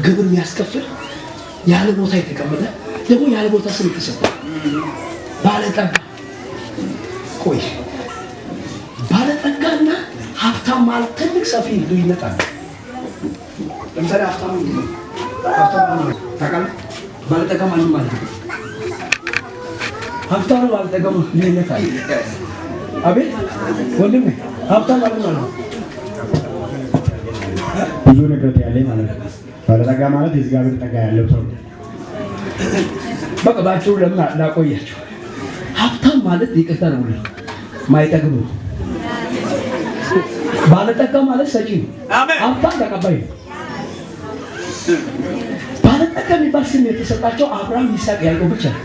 ግብር የሚያስከፍል ያለ ቦታ የተቀመጠ ደግሞ ያለ ቦታ ስም የተሰጠ ባለጠጋ። ቆይ ባለጠጋና ሀብታም ማለት ትልቅ ሰፊ ልዩነት አለ። ለምሳሌ ሀብታም ነው ታውቃለህ? ባለጠጋ ማለት ማለት ነው። ሀብታም ባለጠጋ ልዩነት አለ። አቤት ወንድሜ ሀብታም ማለት ነው ብዙ ንብረት ያለኝ ማለት ነው። ባለጠጋ ማለት የእግዚአብሔር ጠጋ ያለው ሰው። በቃ ባጭሩ ለምን ላቆያቸው። ሀብታም ማለት ይቅርታ ነው ማይጠግብ ነው። ባለጠጋ ማለት ሰጪ ነው። ሀብታም ተቀባይ ነው። ባለጠጋ የሚባል ስም የተሰጣቸው አብርሃም፣ ይስሐቅ፣ ያዕቆብ ብቻ ነው።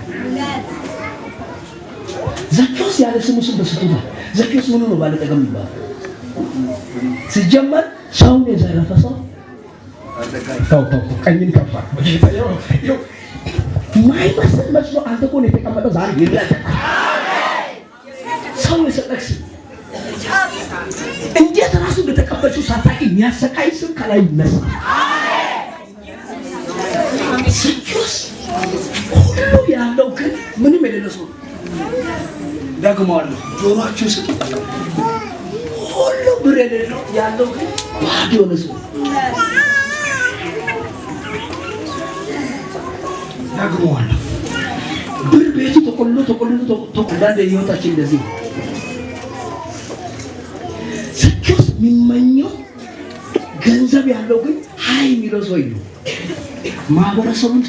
ዘኬዎስ ያለ ስሙ ስም ተሰጥቶታል። ዘኬዎስ ምኑ ነው ባለጠጋ የሚባለው? ሲጀመር ሰውን የዘረፈ ሰው ተው ቀኝን ከፋ ማይመስል መስሎ አንተ እኮ ነው የተቀመጠው። ዛሬ ይላል ሰው የሰጠክ ስም እንዴት ራሱ እንደተቀበልሽው ሳታውቂ የሚያሰቃይ ስም ከላይ ይነሳ። ዘኬዎስ ሁሉ ያለው ግን ምንም የሌለው ሰው ደግመዋለሁ፣ ጆሮአችሁ ስጡ። ሁሉ ብር የሌለው ያለው ግን ባዶ የሆነ ሰው ደግመዋለሁ። ብር ቤቱ ተቆልሎ አንዳንድ ህይወታችን እንደዚህ ነው። ዘኬዎስ የሚመኘው ገንዘብ ያለው ግን ሀይ የሚለው ሰው ነው ማህበረሰቡን